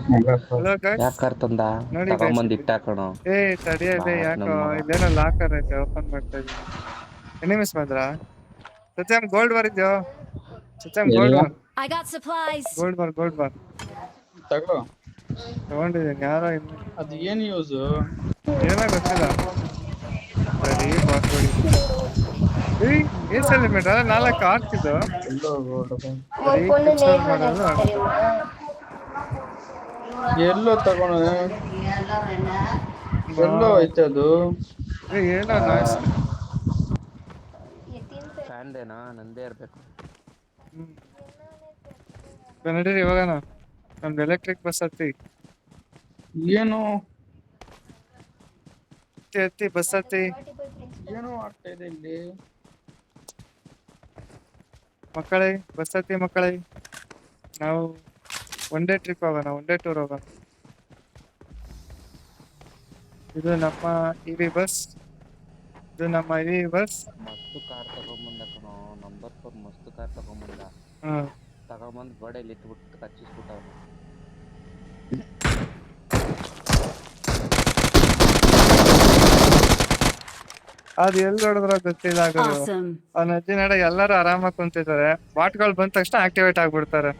Hello guys, ಯಾಕೆ ಕರ್ತಂದ ನೋಡಿ guys ತಗೊಂಬಂದು ಇಲ್ಲಿ. ಇಟ್ಟಾಕಣೋ ತಡಿಯಲ್ಲಿ ಬಾಟ್ ಯಾಕೋ ನನ್ ಮಗ. ಇಲ್ಲೇನೋ ಲಾಕರ್ ಐತೆ, ಓಪನ್ ಮಾಡ್ತಾ ಇದೀನಿ. ಎನಿಮಿಸ್ ಬಂದ್ರ? ಸತ್ಯಂ ಗೋಲ್ಡ್ ಬಾರ್ ಇದ್ಯೋ? ಸತ್ಯಂ ಗೋಲ್ಡ್ ಎಲ್ಲ bar, I got supplies. Gold bar, gold bar ತಗೋ. ತಗೊಂಡಿದ್ದೀನಿ. ಯಾರೋ ಇನ್ನು ಅದು ಏನ್ ಯೂಸ್? ಏನೋ ಗೊತ್ತಿಲ್ಲ. ಸರಿ ಬಾಟ್ ಹೊಡಿತೀನಿ. ಏಯ್ ಏನ್ ಸೆಲಿಬ್ರೇಟ್ ಅಲ್ಲ, 4 ಆಗ್ತಿದ್ದು. ಎಲ್ಲೋ ಬರೀ ಕಿಲ್ಸಲ್ ಮಾಡೋದು ಆಗೋದು. ಎಲ್ಲೋ ತಗೋಣ. ಎಲ್ಲೋ ಐತೆ ಅದು. ಏನೋ ನಾಯ್ಸ್. ಫ್ಯಾನ್ದೇನಾ? ನಂದೇ ಇರ್ಬೇಕು. ನಡೀರಿ ಇವಾಗನ ನಮ್ದು ಎಲೆಕ್ಟ್ರಿಕ್ ಬಸ್ ಹತ್ತಿ ಏನು ಹತ್ತಿ ಬಸ್ ಹತ್ತಿ. ಏನೋ ಆಗ್ತಾ ಇದೆ ಇಲ್ಲಿ. ಮಕ್ಕಳೇ ಬಸ್ ಹತ್ತಿ ಮಕ್ಕಳೇ, ನಾವು ಒನ್ ಡೇ ಟ್ರಿಪ್ ಹೋಗೋಣ, ಒನ್ ಡೇ ಟೂರ್ ಹೋಗೋಣ. ಇದು ನಮ್ಮ ಇವಿ ಬಸ್, ಇದು ನಮ್ಮ ಇವಿ ಬಸ್. ಮಸ್ತ್ ಕಾರ್ ತಗೊಂಬಂದ ಕಣೋ, ನಂಬರ್ 4 ಮಸ್ತ್ ಕಾರ್ ತಗೊಂಬಂದ. ತಗೊಂಬಂದ್ ಗೋಡೆಯಲ್ಲಿ ಇಟ್ಬಿಟ್ಟು ಕಚ್ಚಿಸ್ಬಿಟ್ಟ. ಅದು ಎಲ್ಲಿ ನೋಡಿದ್ರ ಗೊತ್ತಿಲ್ಲ. Awesome. ಅವ್ನ ಅಜ್ಜಿ ನಡ ಎಲ್ಲರೂ ಆರಾಮಾಗಿ ಕುಂತಿದ್ದಾರೆ. ಬಾಟ್ಗಳು ಬಂದ ತಕ್ಷಣ ಆಕ್ಟಿವೇಟ್ ಆಗ್ಬಿಡ್ತಾರೆ.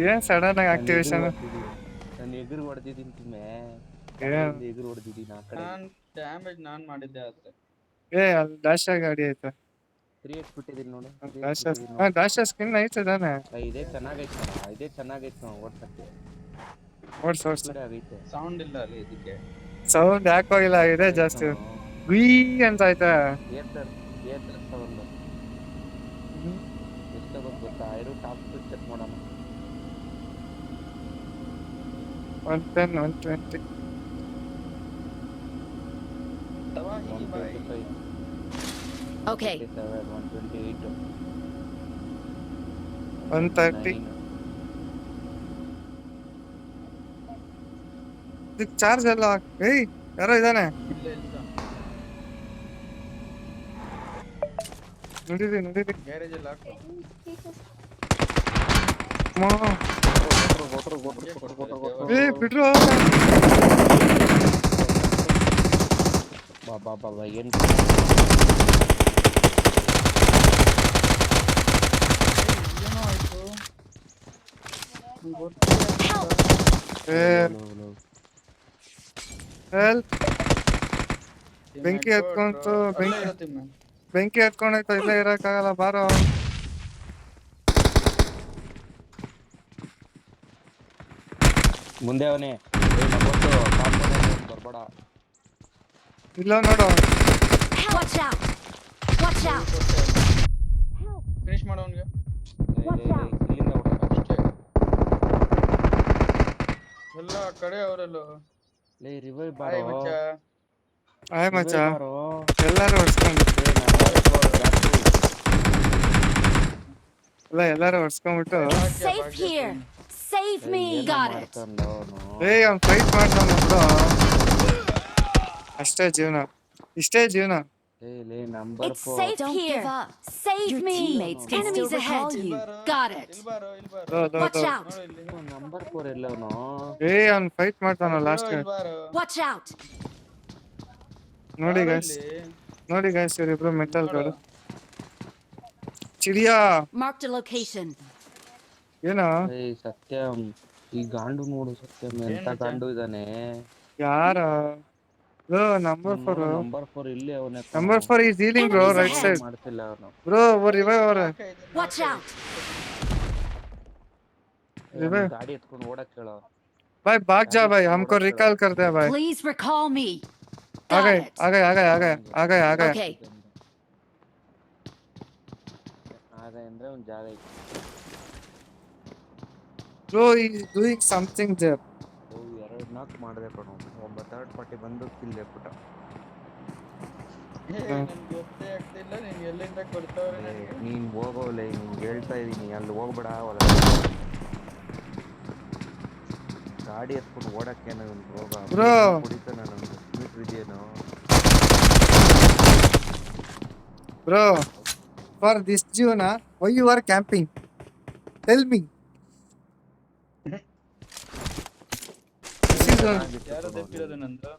ಏನ್ ಸಡನ್ ಆಗಿ ಆಕ್ಟಿವೇಶನ್. ನಾನು ಎದುರು ಹೊಡೆದಿದ್ದೀನಿ ತುಮ್ಮೆ, ಎದುರು ಹೊಡೆದಿದ್ದೀನಿ. ಆ ಕಡೆ ಡ್ಯಾಮೇಜ್ ನಾನ್ ಮಾಡಿದ್ದೆ. ಆದ್ರೆ ಅಲ್ಲಿ ದಾಶ ಗಾಡಿ ಐತೆ, 3x ಬಿಟ್ಟಿದ್ದೀನಿ ನೋಡು. ದಾಶ ಸ್ಕಿನ್ ಐತೆ ತಾನೆ. ಇದೇ ಚೆನ್ನಾಗೈತೆ ಕಣ, ಇದೇ ಚೆನ್ನಾಗೈತೆ ಓಡ್ಸಕ್ಕೆ. ಓಡ್ಸ್ ಆಗೈತೆ. ಸೌಂಡ್ ಇಲ್ಲ ಅಲ್ಲಿ, ಇದಕ್ಕೆ ಸೌಂಡ್ ಯಾಕೋಗಿಲ್ಲ, ಇದೆ ಜಾಸ್ತಿ ಗುಯ್ ಅಂತ ಆಯ್ತಾ. ಸೌಂಡ್ ಎಷ್ಟು ಗೊತ್ತಾ? ಇರು ಟಾಪ್ ಚೆಕ್ ಮಾಡೋಣ. 110 120 ತವಾಹಿ. Okay. 128 130. ಇದಕ್ಕೆ ಚಾರ್ಜ್ ಎಲ್ಲ ಏಯ್ ಯಾರೋ ಇದಾನೆ. ನೋಡಿದಿ ಗ್ಯಾರೇಜ್ ಅಲ್ಲಿ ಹಾಕು. ಬಿಡ್ರು. ಬಾ ಏನು ಬೆಂಕಿ ಹತ್ಕೊಂತು, ಬೆಂಕಿ ಹತ್ಕೊಂಡೈತ. ಇಲ್ಲೇ ಇರಕ್ಕಾಗಲ್ಲ, ಬಾರೋ. ಮುಂದೆ ಅವನೇ ಬರ್ಬೇಡ. ಇಲ್ಲ ನೋಡು. Watch out. Watch out. Finish ಮಾಡು ಅವನಿಗೆ. ಇಲ್ಲಿಂದ ಅಷ್ಟೇ. ಎಲ್ಲ ಕಡೆ ಅವರೆಲ್ಲೋ. ಲೇ ರಿವೈವ್ ಬಾರೋ. ಆಯ್ ಮಚ್ಚ, ಎಲ್ಲಾರು ಹೊಡ್ಸ್ಕೊಂಡು ಎಲ್ಲಾರು ಹೊಡ್ಸ್ಕೊಂಡ್ಬಿಟ್ಟು Safe here. Save me. Got it. ಅವ್ನು ಫೈಟ್ ಮಾಡ್ತಾನ ಬಿಡು. ಅಷ್ಟೇ ಜೀವನ, ಇಷ್ಟೇ ಜೀವನ. It's safe here. Save me. Enemies ahead. Got it. Watch out. Number 4 ಎಲ್ಲವನು? ಅವ್ನು ಫೈಟ್ ಮಾಡ್ತಾನ ಲಾಸ್ಟ್. Watch out. ನೋಡಿ ಗೈಸ್ ಇವರಿಬ್ರು ಮೆಟಲ್ಗಳು. ಚಿಡಿಯಾ Marked a location. ಏನೋ ಸತ್ಯಂ, ಈ ಗಾಂಡು ನೋಡು ಸತ್ಯಂ, ಎಂತ ಗಾಂಡು ಇದಾನೆ. ಯಾರ? ನಂಬರ್ 4 ಇಲ್ಲಿ ಅವನೇ. Number 4 is healing bro, right side ಮಾಡ್ತಿಲ್ಲ ಅವನು. ಬ್ರೋ ರಿವೈವ್ ಅವರ. Watch out. ಗಾಡಿ ಎತ್ಕೊಂಡು ಓಡಕ್ಕೆ ಹೇಳೋ. भाई भाग जा भाई, हमको रिकॉल कर दे भाई. Please recall me. आ गए. Okay. ಅಂದ್ರೆ ಒಂದು ಜಾಗ ಐತೆ. Bro is doing something there. ಎರಡು ನಾಕ್ ಮಾಡಿದೆ ಕಣೋ. ಒಬ್ಬ ಥರ್ಡ್ ಪಾರ್ಟಿ ಬಂದು ಕಿಲ್ ಹಾಕ್ಬಿಟ್ಟ. ಗೊತ್ತೇ ಆಗ್ತಿಲ್ಲ ನೀನು ಎಲ್ಲಿಂದ ಕೊಡ್ತಾವ್ರೆ ನನಗೆ. ನೀನ್ ಹೋಗೋಲೆ, ನಿನ್ಗೆ ಹೇಳ್ತಾ ಇದೀನಿ, ಅಲ್ಲಿ ಹೋಗ್ಬೇಡ. ಗಾಡಿ ಎತ್ಕೊಂಡು ಓಡಕ್ಕೆ ಕುಡಿತಾನ. ನನಗೆ ಸ್ಪೀಡ್ ಇದೆಯೇನೋ bro. For this Juna, why you are camping? Tell me. This is ಯಾರು ದಪ್ಪಿರೋದು ನಂದು